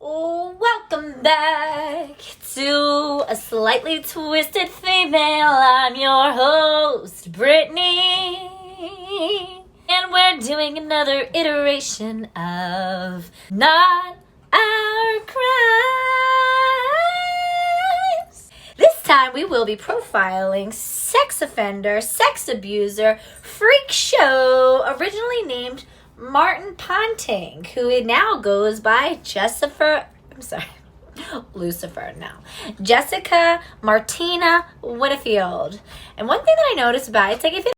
Welcome back to A Slightly Twisted Female. I'm your host, Brittany. And we're doing another iteration of Not Our Crimes. This time we will be profiling sex offender, sex abuser, freak show, originally named Martin Ponting, who now goes by Lucifer now. Jessica Martina Winfield. And one thing that I noticed about it, it's like if it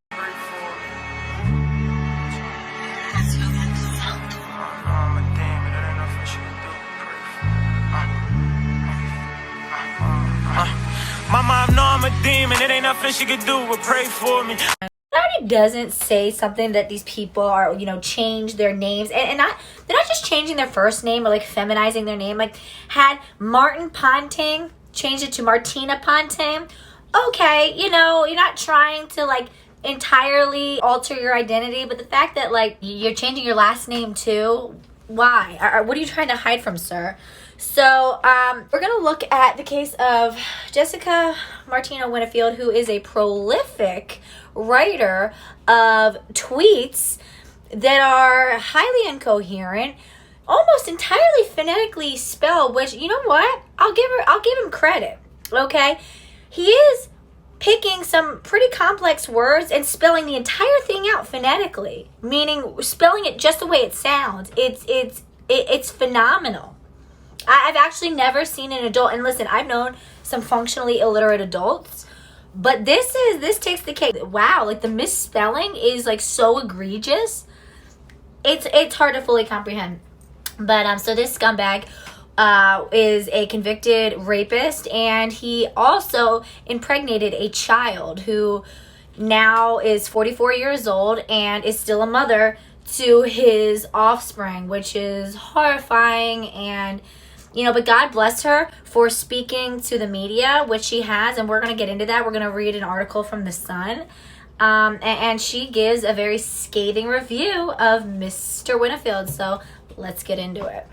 Mama, I know I'm a demon. It ain't nothing she could do but pray for me. already doesn't say something that these people are, change their names and they're not just changing their first name or like feminizing their name. Like had Martin Ponting changed it to Martina Ponting. Okay, you're not trying to like entirely alter your identity, but the fact that like you're changing your last name too, why? What are you trying to hide from, sir? So we're going to look at the case of Jessica Martina Winfield, who is a prolific writer of tweets that are highly incoherent, almost entirely phonetically spelled, which, you know what? I'll give him credit, okay? He is picking some pretty complex words and spelling the entire thing out phonetically, meaning spelling it just the way it sounds. It's phenomenal. I've actually never seen an adult, and listen, I've known some functionally illiterate adults, but this takes the cake. Wow, like the misspelling is like so egregious. It's hard to fully comprehend. But so this scumbag is a convicted rapist, and he also impregnated a child who now is 44 years old and is still a mother to his offspring, which is horrifying. And but God bless her for speaking to the media, which she has, and we're going to get into that. We're going to read an article from The Sun, and she gives a very scathing review of Mr. Winfield, so let's get into it.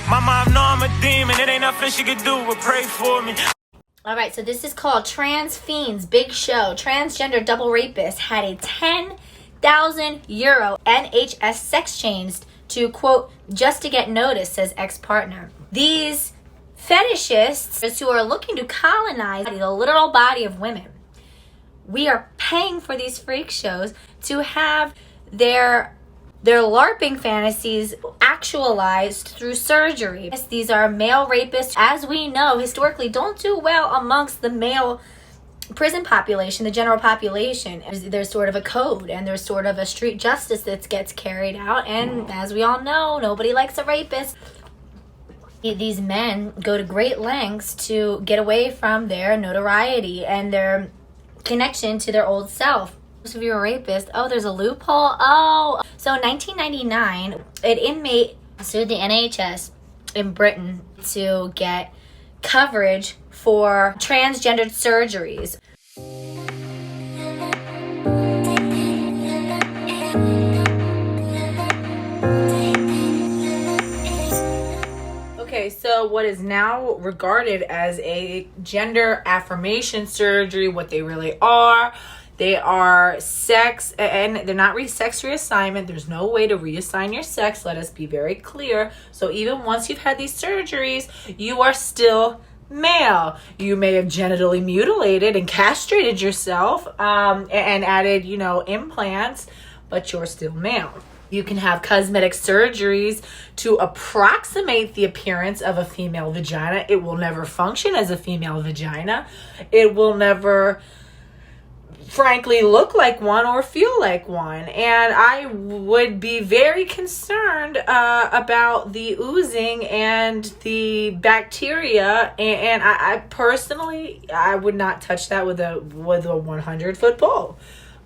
Mama, I know I'm a demon. It ain't nothing she could do but pray for me. All right, so this is called Trans Fiends Big Show. Transgender double rapist had a €10,000 NHS sex change to, quote, just to get noticed, says ex-partner. These fetishists who are looking to colonize the literal body of women, we are paying for these freak shows to have their LARPing fantasies actualized through surgery. These are male rapists, as we know, historically don't do well amongst the male prison population, the general population. There's sort of a code and there's sort of a street justice that gets carried out. And as we all know, nobody likes a rapist. These men go to great lengths to get away from their notoriety and their connection to their old self. If you're a rapist, there's a loophole. So in 1999, an inmate sued the NHS in Britain to get coverage for transgendered surgeries. Okay, so what is now regarded as a gender affirmation surgery, what they really are, they are sex, and they're not sex reassignment. There's no way to reassign your sex. Let us be very clear. So even once you've had these surgeries, you are still male. You may have genitally mutilated and castrated yourself and added, implants, but you're still male. You can have cosmetic surgeries to approximate the appearance of a female vagina. It will never function as a female vagina. It will never, frankly, look like one or feel like one. And I would be very concerned about the oozing and the bacteria. And I personally, I would not touch that with a 100-foot pole.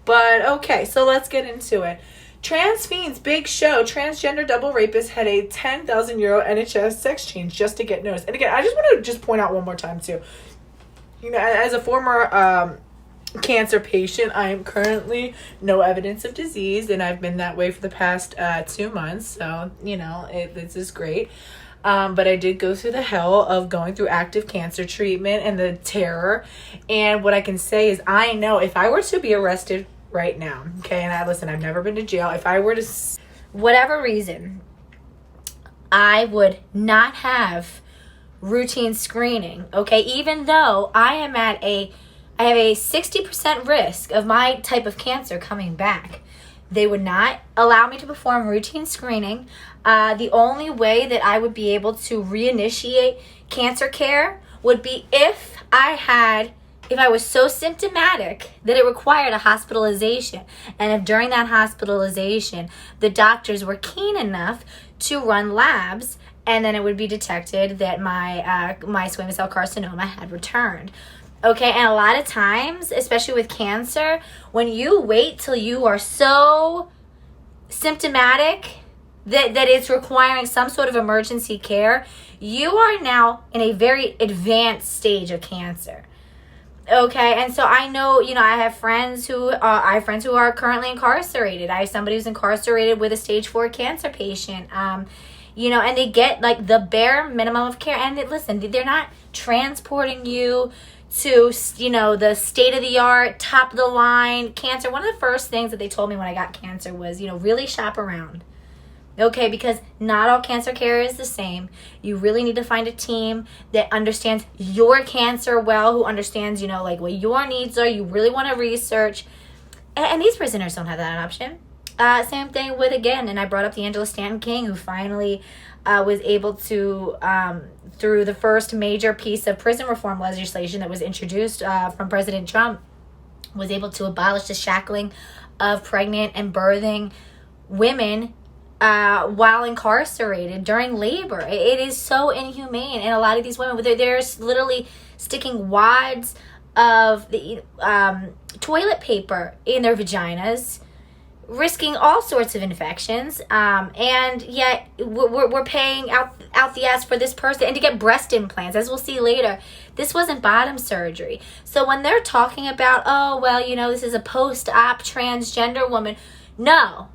But okay, so let's get into it. Trans Fiends Big Show. Transgender double rapist had a €10,000 NHS sex change just to get noticed. And again, I just want to point out one more time too. You know, as a former cancer patient, I am currently no evidence of disease, and I've been that way for the past 2 months. So, you know, this is great. But I did go through the hell of going through active cancer treatment and the terror. And what I can say is, I know if I were to be arrested right now, okay, and listen, I've never been to jail. If I were to, whatever reason, I would not have routine screening, okay, even though I have a 60% risk of my type of cancer coming back. They would not allow me to perform routine screening. The only way that I would be able to reinitiate cancer care would be if I was so symptomatic that it required a hospitalization. And if during that hospitalization, the doctors were keen enough to run labs, and then it would be detected that my squamous cell carcinoma had returned. Okay, and a lot of times, especially with cancer, when you wait till you are so symptomatic that it's requiring some sort of emergency care, you are now in a very advanced stage of cancer. Okay, and so I know, you know, I have friends who are currently incarcerated. I have somebody who's incarcerated with a stage 4 cancer patient. You know, and they get like the bare minimum of care. And listen, they're not transporting you to, you know, the state-of-the-art, top-of-the-line cancer. One of the first things that they told me when I got cancer was, you know, really shop around. Okay, because not all cancer care is the same. You really need to find a team that understands your cancer well, who understands, you know, like what your needs are. You really want to research. And these prisoners don't have that option. Same thing with, again, and I brought up the Angela Stanton King, who finally was able to, through the first major piece of prison reform legislation that was introduced from President Trump, was able to abolish the shackling of pregnant and birthing women while incarcerated during labor. It is so inhumane. And a lot of these women, they're literally sticking wads of the toilet paper in their vaginas, risking all sorts of infections, and yet we're paying out the ass for this person, and to get breast implants. As we'll see later, this wasn't bottom surgery. So when they're talking about, oh, well, you know, this is a post-op transgender woman, no,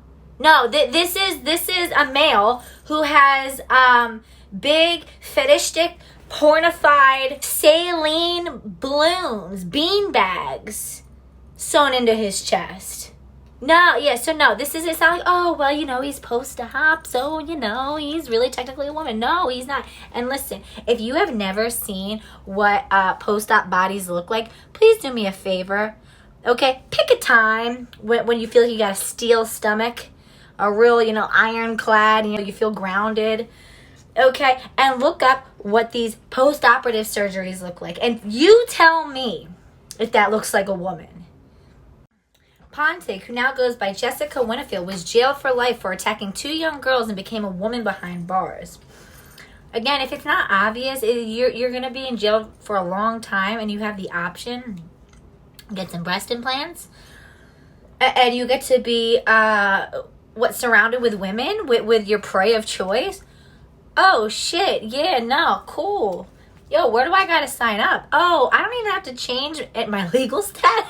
this is a male who has big fetishistic, pornified saline balloons, bean bags sewn into his chest. No, yeah, so no, this is, it's not like, oh, well, you know, he's post-op, so, you know, he's really technically a woman. No, he's not. And listen, if you have never seen what post-op bodies look like, please do me a favor, okay? Pick a time when you feel like you got a steel stomach, a real, you know, ironclad, you know, you feel grounded, okay? And look up what these post-operative surgeries look like. And you tell me if that looks like a woman. Ponting, who now goes by Jessica Winfield, was jailed for life for attacking 2 young girls and became a woman behind bars. Again, if it's not obvious, you're going to be in jail for a long time, and you have the option to get some breast implants, and you get to be surrounded with women, with your prey of choice. Oh, shit, yeah, no, cool. Yo, where do I got to sign up? Oh, I don't even have to change my legal status.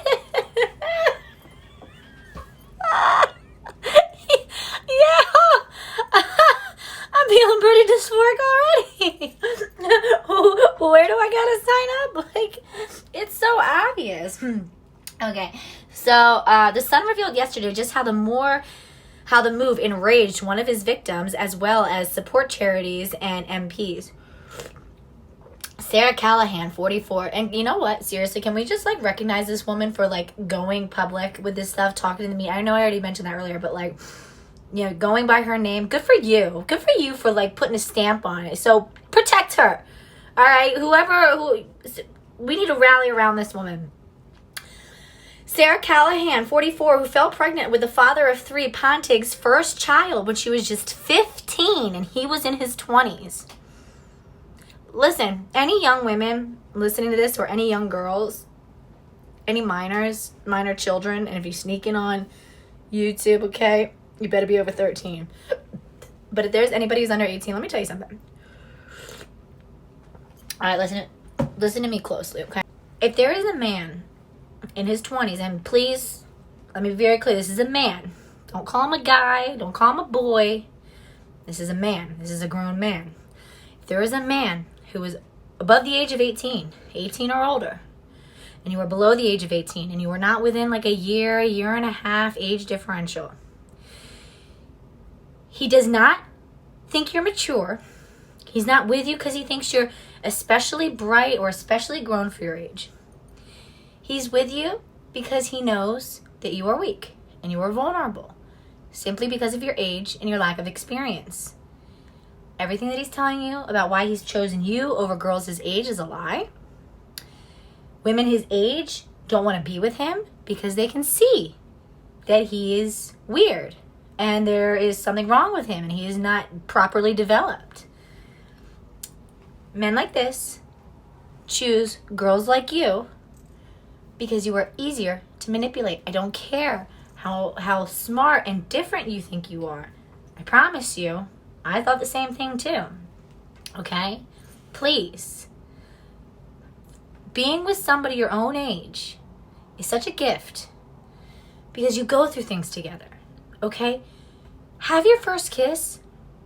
Yeah, I'm feeling pretty dysphoric already. Where do I gotta sign up? Like, it's so obvious. Okay, so the Sun revealed yesterday just how the move enraged one of his victims, as well as support charities and MPs. Sarah Callahan, 44. And you know what? Seriously, can we just, like, recognize this woman for, like, going public with this stuff, talking to the media? I know I already mentioned that earlier, but, like, you know, going by her name. Good for you. Good for you for, like, putting a stamp on it. So, protect her. All right? We need to rally around this woman. Sarah Callahan, 44, who fell pregnant with the father of 3, Ponting's first child, when she was just 15, and he was in his 20s. Listen, any young women listening to this, or any young girls, any minor children, and if you sneak in on YouTube, okay, you better be over 13. But if there's anybody who's under 18, let me tell you something. All right, listen to me closely, okay? If there is a man in his 20s, and please, let me be very clear, this is a man. Don't call him a guy. Don't call him a boy. This is a man. This is a grown man. If there is a man who is above the age of 18 or older, and you are below the age of 18, and you are not within like a year and a half age differential, he does not think you're mature. He's not with you because he thinks you're especially bright or especially grown for your age. He's with you because he knows that you are weak and you are vulnerable, simply because of your age and your lack of experience. Everything that he's telling you about why he's chosen you over girls his age is a lie. Women his age don't want to be with him because they can see that he is weird and there is something wrong with him and he is not properly developed. Men like this choose girls like you because you are easier to manipulate. I don't care how smart and different you think you are. I promise you, I thought the same thing too. Okay? Please. Being with somebody your own age is such a gift because you go through things together. Okay? Have your first kiss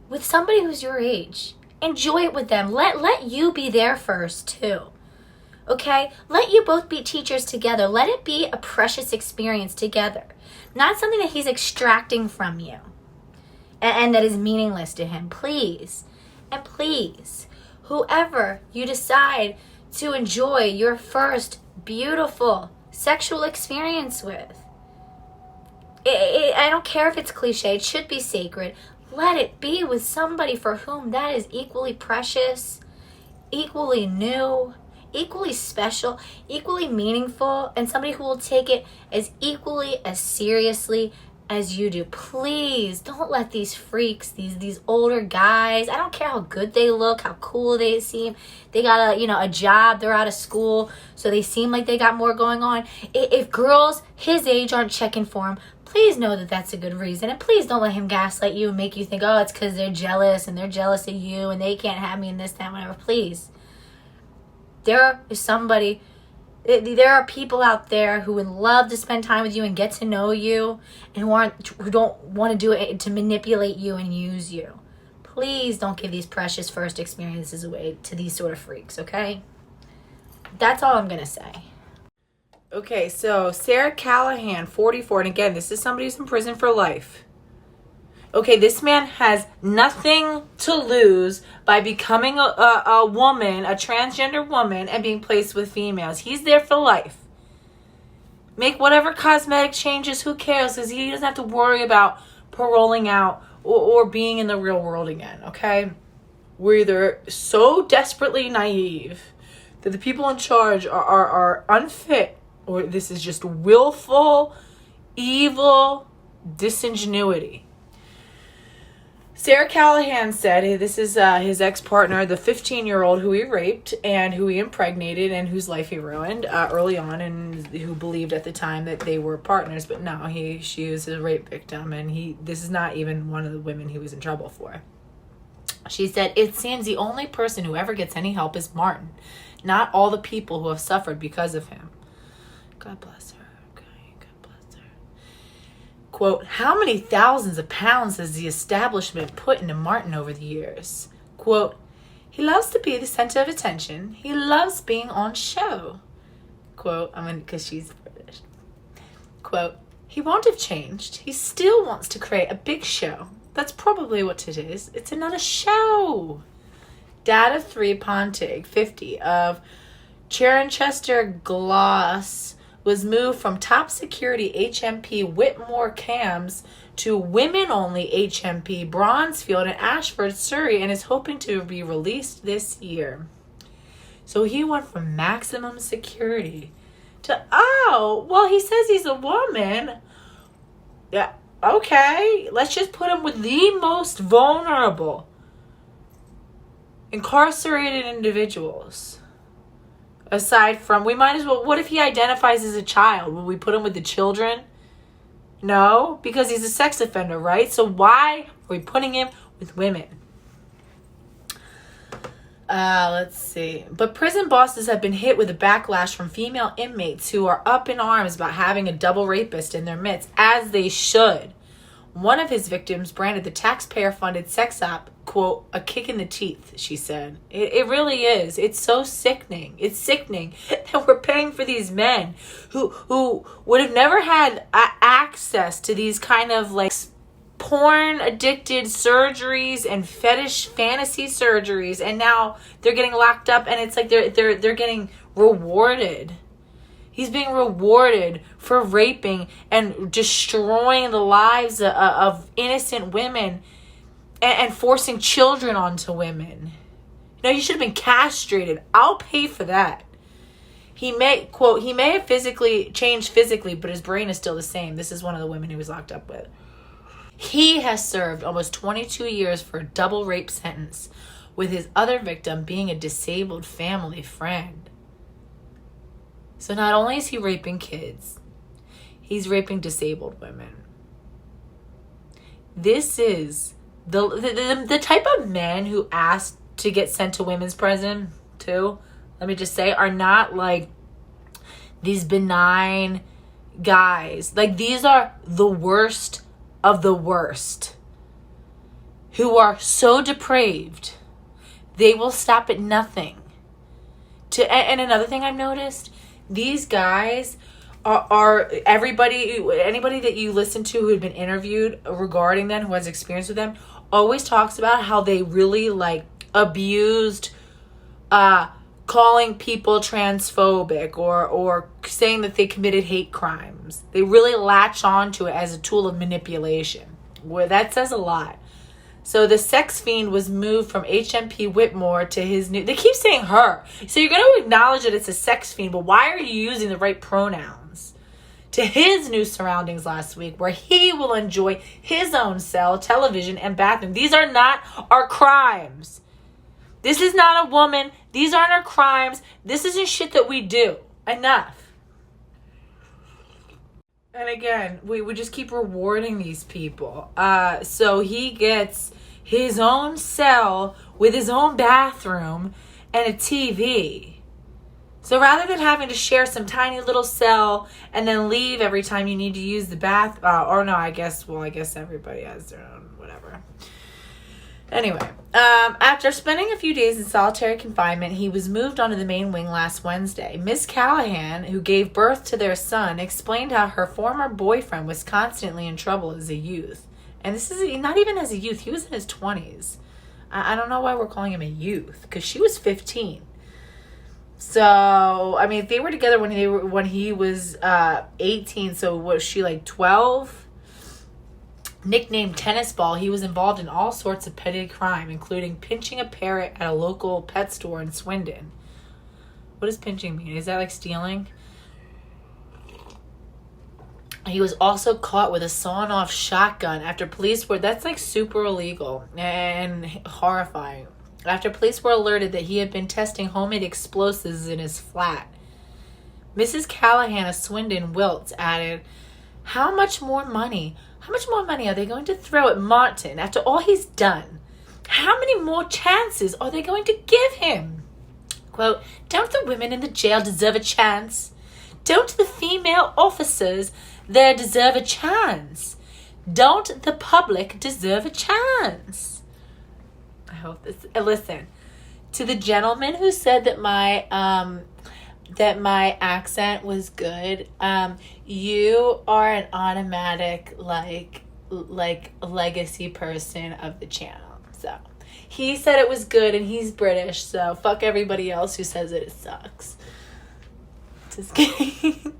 with somebody who's your age. Enjoy it with them. Let you be there first too. Okay? Let you both be teachers together. Let it be a precious experience together. Not something that he's extracting from you and that is meaningless to him. Please. And please, whoever you decide to enjoy your first beautiful sexual experience with, I don't care if it's cliche. It should be sacred. Let it be with somebody for whom that is equally precious, equally new, equally special, equally meaningful, and somebody who will take it as equally as seriously as you do. Please don't let these freaks, these older guys, I don't care how good they look, how cool they seem, they got a job, they're out of school, so they seem like they got more going on. If girls his age aren't checking for him, please know that that's a good reason. And please don't let him gaslight you and make you think, oh, it's because they're jealous and they're jealous of you and they can't have me in this, that, whatever. Please. There is somebody, there are people out there who would love to spend time with you and get to know you and who don't want to do it to manipulate you and use you. Please don't give these precious first experiences away to these sort of freaks, okay? That's all I'm going to say. Okay, so Sarah Callahan, 44, and again, this is somebody who's in prison for life. Okay, this man has nothing to lose by becoming a woman, a transgender woman, and being placed with females. He's there for life. Make whatever cosmetic changes, who cares? Because he doesn't have to worry about paroling out or being in the real world again, okay? We're either so desperately naive that the people in charge are unfit, or this is just willful, evil disingenuity. Sarah Callahan said this is his ex-partner, the 15-year-old who he raped and who he impregnated and whose life he ruined early on, and who believed at the time that they were partners. But no, she was a rape victim, and this is not even one of the women he was in trouble for. She said, it seems the only person who ever gets any help is Martin, not all the people who have suffered because of him. God bless her. Okay, God bless her. Quote, how many thousands of pounds has the establishment put into Martin over the years? Quote, he loves to be the center of attention. He loves being on show. Quote, because she's British. Quote, he won't have changed. He still wants to create a big show. That's probably what it is. It's another show. Data 3 Ponting, 50, of Cirencester Gloss, was moved from top security HMP Whitmore Cams to women-only HMP Bronzefield in Ashford, Surrey, and is hoping to be released this year. So he went from maximum security to, he says he's a woman. Yeah, okay. Let's just put him with the most vulnerable incarcerated individuals. Aside from, we might as well, what if he identifies as a child? Will we put him with the children? No, because he's a sex offender, right? So why are we putting him with women? Let's see. But prison bosses have been hit with a backlash from female inmates who are up in arms about having a double rapist in their midst, as they should. One of his victims branded the taxpayer-funded sex app, quote, a kick in the teeth, she said. It really is. It's so sickening. It's sickening that we're paying for these men who would have never had access to these kind of like porn-addicted surgeries and fetish fantasy surgeries, and now they're getting locked up, and it's like they're getting rewarded. He's being rewarded for raping and destroying the lives of innocent women and forcing children onto women. You should have been castrated. I'll pay for that. He may, quote, he may have changed physically, but his brain is still the same. This is one of the women he was locked up with. He has served almost 22 years for a double rape sentence, with his other victim being a disabled family friend. So not only is he raping kids, he's raping disabled women. This is the type of men who ask to get sent to women's prison too, let me just say, are not like these benign guys. Like, these are the worst of the worst, who are so depraved they will stop at nothing. And another thing I've noticed, these guys are anybody that you listen to who had been interviewed regarding them, who has experience with them, always talks about how they really like abused calling people transphobic or saying that they committed hate crimes. They really latch on to it as a tool of manipulation. Well, that says a lot. So the sex fiend was moved from HMP Whitmore to his new... They keep saying her. So you're going to acknowledge that it's a sex fiend, but why are you using the right pronouns? To his new surroundings last week, where he will enjoy his own cell, television, and bathroom. These are not our crimes. This is not a woman. These aren't our crimes. This isn't shit that we do. Enough. And again, we just keep rewarding these people. So he gets his own cell with his own bathroom and a TV. So rather than having to share some tiny little cell and then leave every time you need to use the bath, I guess everybody has their own whatever. Anyway, after spending a few days in solitary confinement, he was moved onto the main wing last Wednesday. Miss Callahan, who gave birth to their son, explained how her former boyfriend was constantly in trouble as a youth. And this is not even as a youth. He was in his 20s. I don't know why we're calling him a youth, because she was 15. So, I mean, they were together when he was 18. So was she like 12? Nicknamed Tennis Ball, he was involved in all sorts of petty crime, including pinching a parrot at a local pet store in Swindon. What does pinching mean? Is that like stealing? He was also caught with a sawn-off shotgun after police were... That's like super illegal and horrifying. After police were alerted that he had been testing homemade explosives in his flat. Mrs. Callahan of Swindon Wilts added, How much more money are they going to throw at Martin after all he's done? How many more chances are they going to give him? Quote, don't the women in the jail deserve a chance? Don't the female officers there deserve a chance? Don't the public deserve a chance? I hope this... Listen, to the gentleman who said that my accent was good, you are an automatic like legacy person of the channel. So he said it was good and he's British, so fuck everybody else who says it sucks. Just kidding.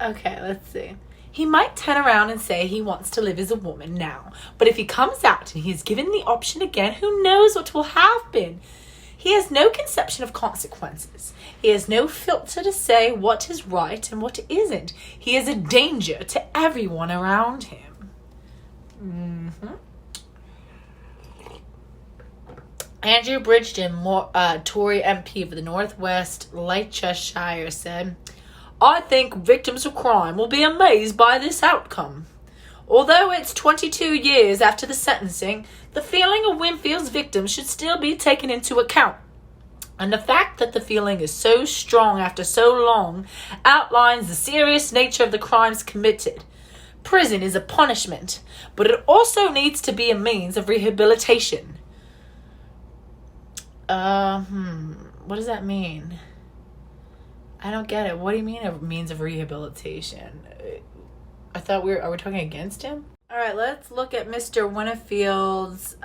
Okay, let's see. He might turn around and say he wants to live as a woman now, but if he comes out and he's given the option again, who knows what will happen? He has no conception of consequences. He has no filter to say what is right and what isn't. He is a danger to everyone around him. Mm-hmm. Andrew Bridgeton, Tory MP for the Northwest Leicestershire, said, I think victims of crime will be amazed by this outcome. Although it's 22 years after the sentencing, the feeling of Winfield's victims should still be taken into account. And the fact that the feeling is so strong after so long outlines the serious nature of the crimes committed. Prison is a punishment, but it also needs to be a means of rehabilitation. What does that mean? I don't get it. What do you mean a means of rehabilitation? I thought are we talking against him? All right, let's look at Mr. Winfield's,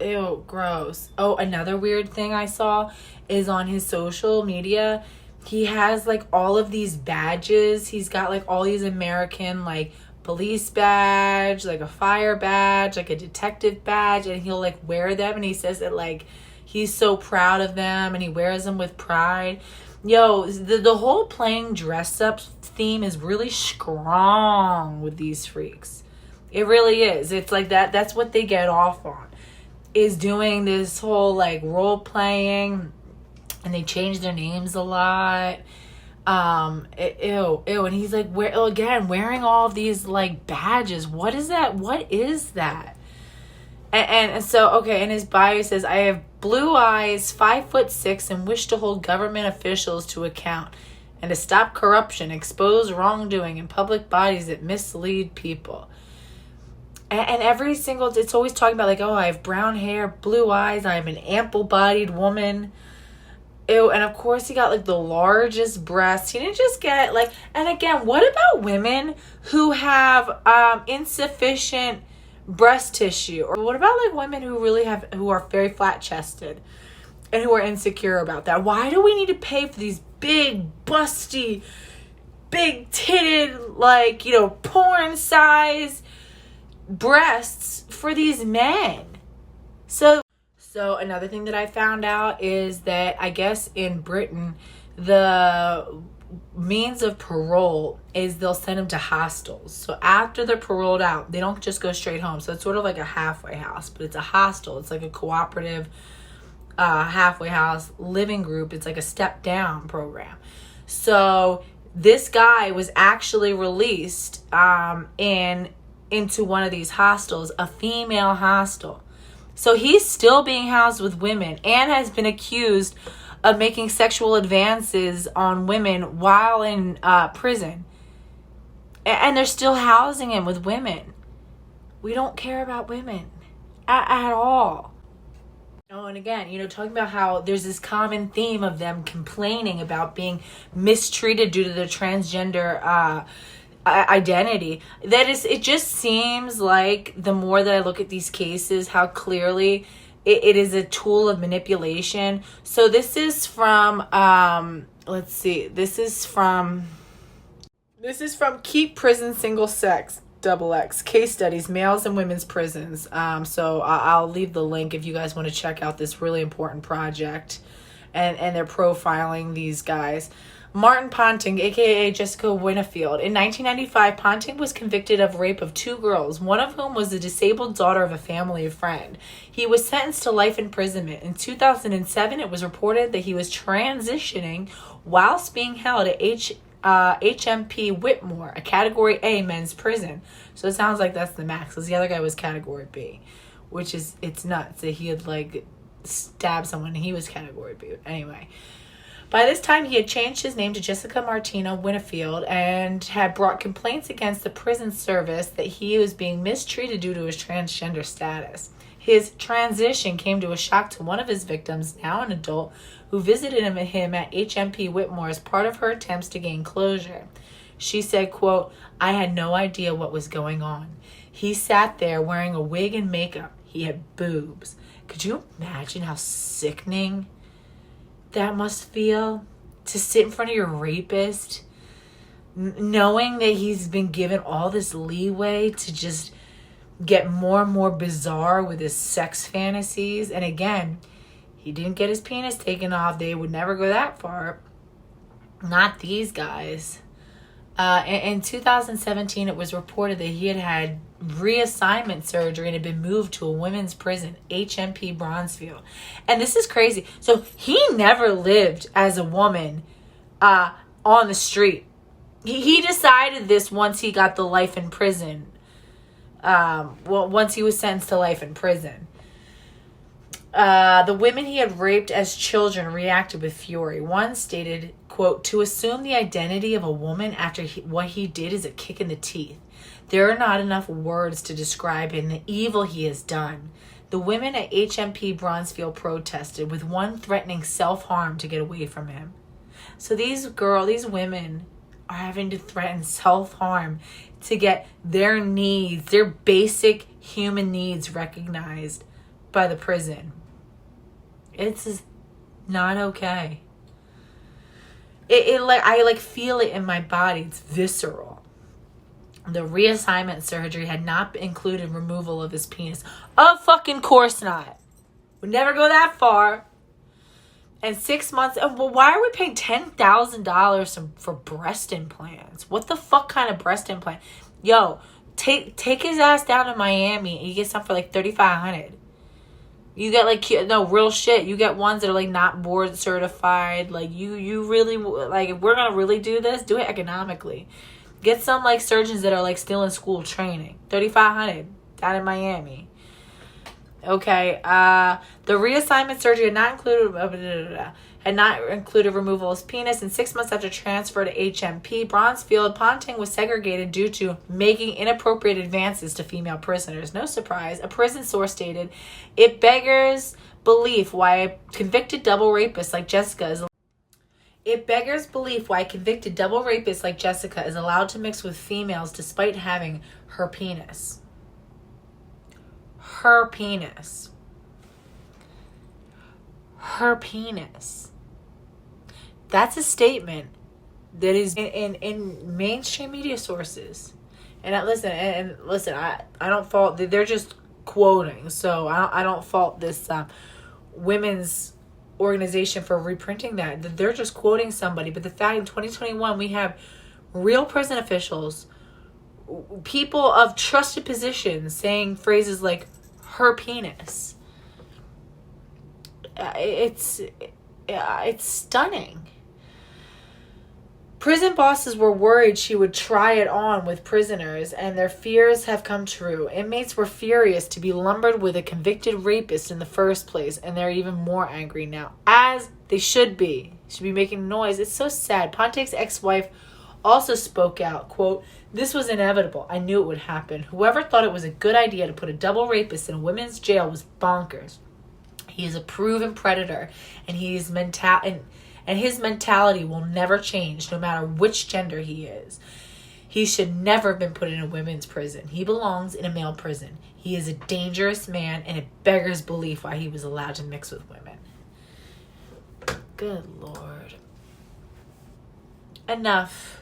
ew, gross. Oh, another weird thing I saw is on his social media. He has like all of these badges. He's got like all these American like police badge, like a fire badge, like a detective badge, and he'll like wear them, and he says that like he's so proud of them and he wears them with pride. Yo, the whole playing dress up theme is really strong with these freaks. It really is. It's like that's what they get off on, is doing this whole like role playing, and they change their names a lot. Ew. And he's like, wearing all of these like badges. What is that? What is that? And so, okay, in his bio says, I have blue eyes, 5'6", and wish to hold government officials to account and to stop corruption, expose wrongdoing in public bodies that mislead people. And every single, it's always talking about like, oh, I have brown hair, blue eyes, I am an ample-bodied woman. Ew, and of course he got like the largest breasts. He didn't just get like, and again, what about women who have insufficient breast tissue? Or what about like women who are very flat-chested and who are insecure about that? Why do we need to pay for these big, busty, big-titted, like, you know, porn-size breasts for these men? So another thing that I found out is that I guess in Britain, the means of parole is they'll send them to hostels. So after they're paroled out, they don't just go straight home. So it's sort of like a halfway house, but it's a hostel. It's like a cooperative halfway house living group. It's like a step down program. So this guy was actually released into one of these hostels, a female hostel. So he's still being housed with women and has been accused of making sexual advances on women while in prison. And they're still housing him with women. We don't care about women at all. Oh, and again, you know, talking about how there's this common theme of them complaining about being mistreated due to their transgender identity. It just seems like the more that I look at these cases, how clearly it is a tool of manipulation. So this is from this is from Keep Prison Single Sex XX Case Studies, Males and Women's Prisons. So I'll leave the link if you guys want to check out this really important project, and they're profiling these guys. Martin Ponting, aka Jessica Winfield. In 1995, Ponting was convicted of rape of 2 girls, one of whom was the disabled daughter of a family friend. He was sentenced to life imprisonment. In 2007, it was reported that he was transitioning whilst being held at HMP Whitmore, a Category A men's prison. So it sounds like that's the max, because the other guy was Category B, which is, it's nuts that he had like stabbed someone and he was Category B. Anyway. By this time, he had changed his name to Jessica Martina Winfield and had brought complaints against the prison service that he was being mistreated due to his transgender status. His transition came to a shock to one of his victims, now an adult, who visited him at HMP Whitmore as part of her attempts to gain closure. She said, quote, I had no idea what was going on. He sat there wearing a wig and makeup. He had boobs. Could you imagine how sickening that must feel, to sit in front of your rapist, knowing that he's been given all this leeway to just get more and more bizarre with his sex fantasies? And again, he didn't get his penis taken off. They would never go that far. Not these guys. In 2017, it was reported that he had reassignment surgery and had been moved to a women's prison, HMP Bronzefield. And this is crazy. So he never lived as a woman on the street. He decided this once he got the life in prison once he was sentenced to life in prison. The women he had raped as children reacted with fury. One stated, quote, "To assume the identity of a woman after what he did is a kick in the teeth. There are not enough words to describe him, the evil he has done." The women at HMP Bronzefield protested, with one threatening self-harm to get away from him. So these women are having to threaten self-harm to get their needs, their basic human needs recognized by the prison. It's not okay. I feel it in my body. It's visceral. The reassignment surgery had not included removal of his penis. Of fucking course not. Would never go that far. And 6 months. Well, why are we paying $10,000 for breast implants? What the fuck kind of breast implant? Yo, take his ass down to Miami and you get some for like $3,500. You get no real shit. You get ones that are like not board certified. Like you really like, if we're gonna really do this, do it economically. Get some like surgeons that are like still in school training. $3,500 down in Miami. Okay. The reassignment surgery had not included removal of his penis, and 6 months after transfer to HMP Bronzefield, Ponting was segregated due to making inappropriate advances to female prisoners. No surprise. A prison source stated, "It beggars belief why a convicted double rapist like Jessica is allowed to mix with females despite having her penis." Her penis. Her penis. That's a statement that is in mainstream media sources. And listen, I don't fault, they're just quoting. So I don't fault this women's organization for reprinting that. They're just quoting somebody. But the fact in 2021 we have real prison officials, people of trusted positions saying phrases like her penis. It's stunning. Prison bosses were worried she would try it on with prisoners, and their fears have come true. Inmates were furious to be lumbered with a convicted rapist in the first place, and they're even more angry now, as they should be. Should be making noise. It's so sad. Ponting's ex-wife also spoke out, quote, "This was inevitable. I knew it would happen. Whoever thought it was a good idea to put a double rapist in a women's jail was bonkers. He is a proven predator, and his mentality will never change, no matter which gender he is. He should never have been put in a women's prison. He belongs in a male prison. He is a dangerous man, and it beggars belief why he was allowed to mix with women." Good Lord. Enough.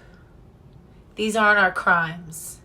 These aren't our crimes.